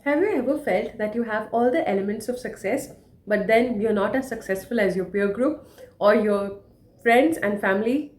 Have you ever felt that you have all the elements of success, but then you're not as successful as your peer group or your friends and family?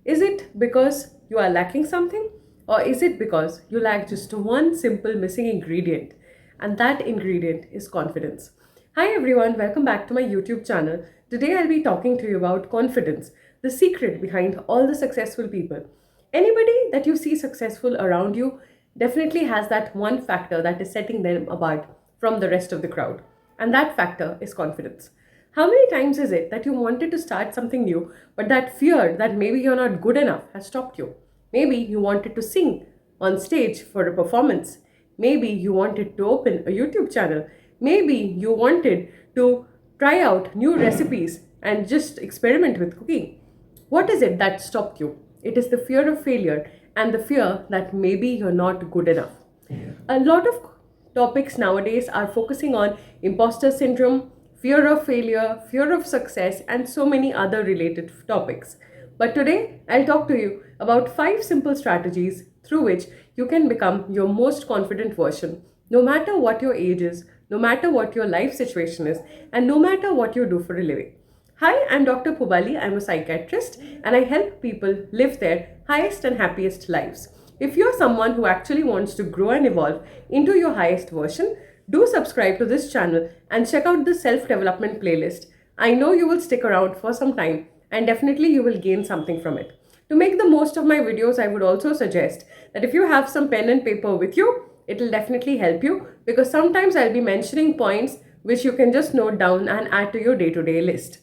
Is it because you are lacking something, or is it because you lack just one simple missing ingredient? And that ingredient is confidence. Hi everyone, welcome back to my YouTube channel. Today I'll be talking to you about confidence, the secret behind all the successful people. Anybody that you see successful around you definitely has that one factor that is setting them apart from the rest of the crowd. And that factor is confidence. How many times is it that you wanted to start something new, but that fear that maybe you're not good enough has stopped you? Maybe you wanted to sing on stage for a performance. Maybe you wanted to open a YouTube channel. Maybe you wanted to try out new recipes and just experiment with cooking. What is it that stopped you? It is the fear of failure and the fear that maybe you're not good enough. A lot of topics nowadays are focusing on imposter syndrome, fear of failure, fear of success, and so many other related topics. But today, I'll talk to you about 5 simple strategies through which you can become your most confident version, no matter what your age is, no matter what your life situation is, and no matter what you do for a living. Hi, I'm Dr. Pubali. I'm a psychiatrist and I help people live their highest and happiest lives. If you're someone who actually wants to grow and evolve into your highest version, do subscribe to this channel and check out the self-development playlist. I know you will stick around for some time and definitely you will gain something from it. To make the most of my videos, I would also suggest that if you have some pen and paper with you, it will definitely help you because sometimes I'll be mentioning points which you can just note down and add to your day-to-day list.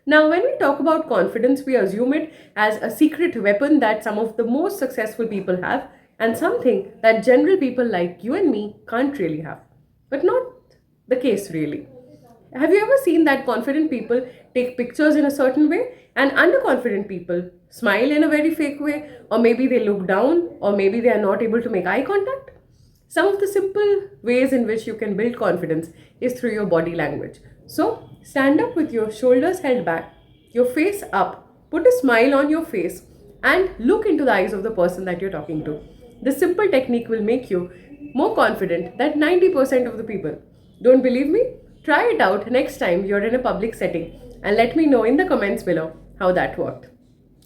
Now, when we talk about confidence, we assume it as a secret weapon that some of the most successful people have and something that general people like you and me can't really have. But not the case, really. Have you ever seen that confident people take pictures in a certain way and underconfident people smile in a very fake way, or maybe they look down, or maybe they are not able to make eye contact? Some of the simple ways in which you can build confidence is through your body language. So, stand up with your shoulders held back, your face up, put a smile on your face, and look into the eyes of the person that you're talking to. This simple technique will make you more confident than 90% of the people. Don't believe me? Try it out next time you're in a public setting and let me know in the comments below how that worked.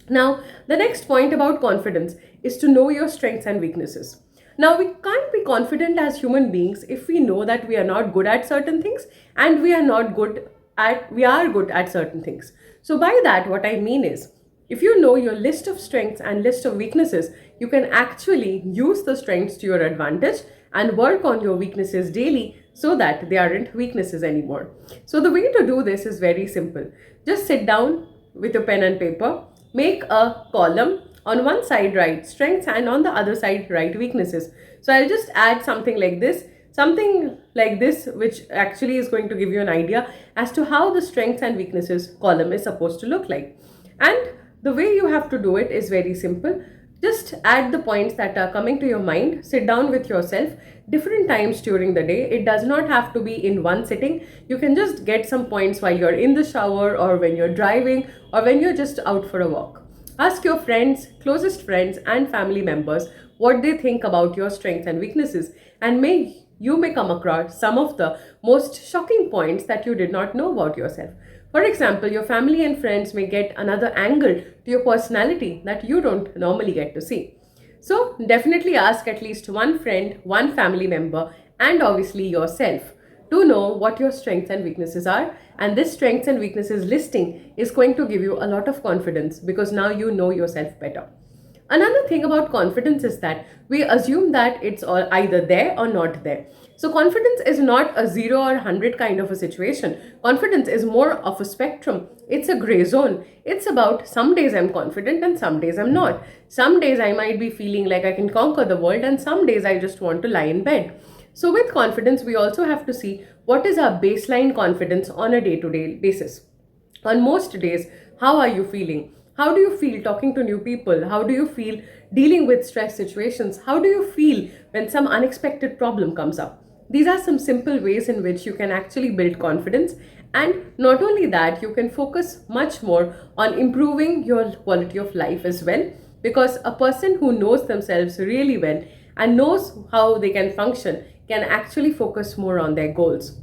Now, the next point about confidence is to know your strengths and weaknesses. Now, we can't be confident as human beings if we know that we are not good at certain things and we are good at certain things. So by that, what I mean is, if you know your list of strengths and list of weaknesses, you can actually use the strengths to your advantage and work on your weaknesses daily so that they aren't weaknesses anymore. So the way to do this is very simple. Just sit down with a pen and paper, make a column. On one side, write strengths and on the other side, write weaknesses. So I'll just add something like this, which actually is going to give you an idea as to how the strengths and weaknesses column is supposed to look like. And the way you have to do it is very simple. Just add the points that are coming to your mind, sit down with yourself different times during the day. It does not have to be in one sitting. You can just get some points while you're in the shower or when you're driving or when you're just out for a walk. Ask your friends, closest friends and family members what they think about your strengths and weaknesses, and you may come across some of the most shocking points that you did not know about yourself. For example, your family and friends may get another angle to your personality that you don't normally get to see. So definitely ask at least one friend, one family member, and obviously yourself to know what your strengths and weaknesses are, and this strengths and weaknesses listing is going to give you a lot of confidence because now you know yourself better. Another thing about confidence is that we assume that it's all either there or not there. So confidence is not a 0 or 100 kind of a situation. Confidence is more of a spectrum. It's a gray zone. It's about some days I'm confident and some days I'm not. Some days I might be feeling like I can conquer the world and some days I just want to lie in bed. So with confidence, we also have to see what is our baseline confidence on a day-to-day basis. On most days, how are you feeling? How do you feel talking to new people? How do you feel dealing with stress situations? How do you feel when some unexpected problem comes up? These are some simple ways in which you can actually build confidence. And not only that, you can focus much more on improving your quality of life as well. Because a person who knows themselves really well and knows how they can function can actually focus more on their goals.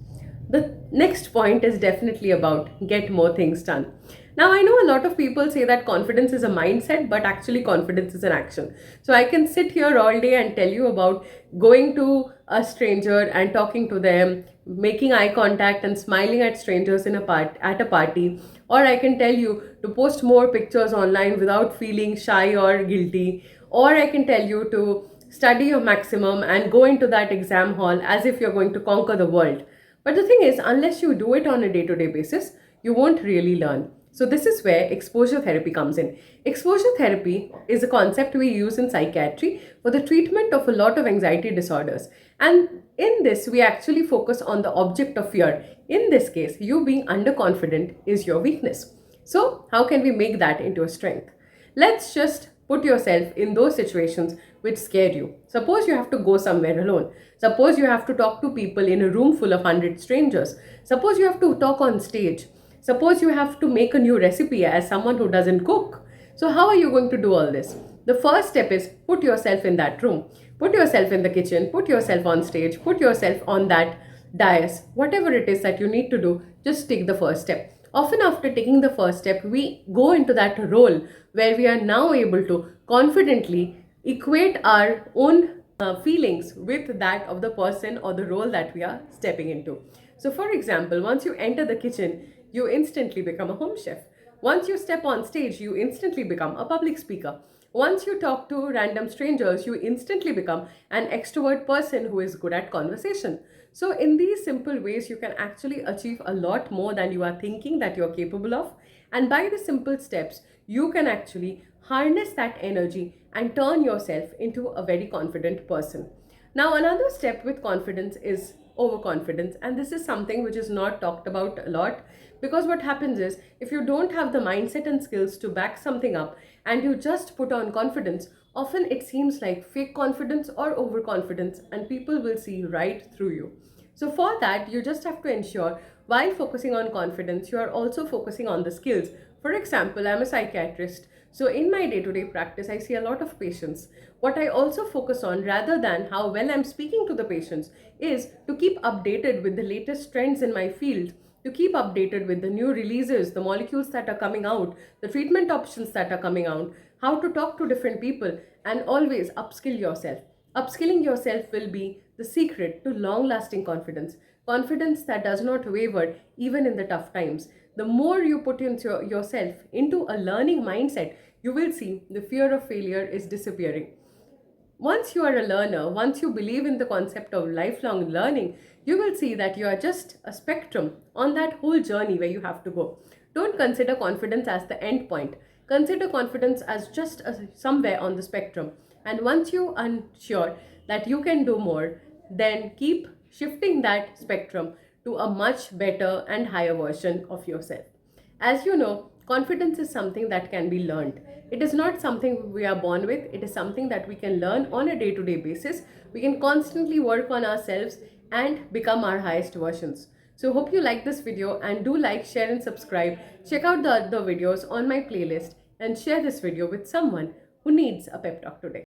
The next point is definitely about get more things done. Now, I know a lot of people say that confidence is a mindset, but actually, confidence is an action. So, I can sit here all day and tell you about going to a stranger and talking to them, making eye contact and smiling at strangers at a party, or I can tell you to post more pictures online without feeling shy or guilty, or I can tell you to study your maximum and go into that exam hall as if you're going to conquer the world. But the thing is, unless you do it on a day to day basis, you won't really learn. So, this is where exposure therapy comes in. Exposure therapy is a concept we use in psychiatry for the treatment of a lot of anxiety disorders. And in this, we actually focus on the object of fear. In this case, you being underconfident is your weakness. So, how can we make that into a strength? Let's just put yourself in those situations which scare you. Suppose you have to go somewhere alone. Suppose you have to talk to people in a room full of 100 strangers. Suppose you have to talk on stage. Suppose you have to make a new recipe as someone who doesn't cook. So, how are you going to do all this? The first step is put yourself in that room. Put yourself in the kitchen. Put yourself on stage. Put yourself on that dais. Whatever it is that you need to do, just take the first step. Often, after taking the first step, we go into that role where we are now able to confidently equate our own feelings with that of the person or the role that we are stepping into. So, for example, once you enter the kitchen, you instantly become a home chef. Once you step on stage, you instantly become a public speaker. Once you talk to random strangers, you instantly become an extrovert person who is good at conversation. So, in these simple ways, you can actually achieve a lot more than you are thinking that you're capable of. And by the simple steps, you can actually harness that energy and turn yourself into a very confident person. Now, another step with confidence is overconfidence, and this is something which is not talked about a lot, because what happens is if you don't have the mindset and skills to back something up and you just put on confidence, often it seems like fake confidence or overconfidence, and people will see right through you. So, for that, you just have to ensure while focusing on confidence, you are also focusing on the skills. For example, I'm a psychiatrist. So, in my day to day practice, I see a lot of patients. What I also focus on, rather than how well I'm speaking to the patients, is to keep updated with the latest trends in my field, to keep updated with the new releases, the molecules that are coming out, the treatment options that are coming out, how to talk to different people, and always upskill yourself. Upskilling yourself will be the secret to long lasting confidence. Confidence that does not waver even in the tough times. The more you put into yourself into a learning mindset, you will see the fear of failure is disappearing. Once you are a learner, once you believe in the concept of lifelong learning, you will see that you are just a spectrum on that whole journey where you have to go. Don't consider confidence as the end point. Consider confidence as just somewhere on the spectrum. And once you are sure that you can do more, then keep shifting that spectrum to a much better and higher version of yourself. As you know, confidence is something that can be learned. It is not something we are born with, it is something that we can learn on a day to day basis. We can constantly work on ourselves and become our highest versions. So, hope you like this video and do like, share, and subscribe. Check out the other videos on my playlist and share this video with someone who needs a pep talk today.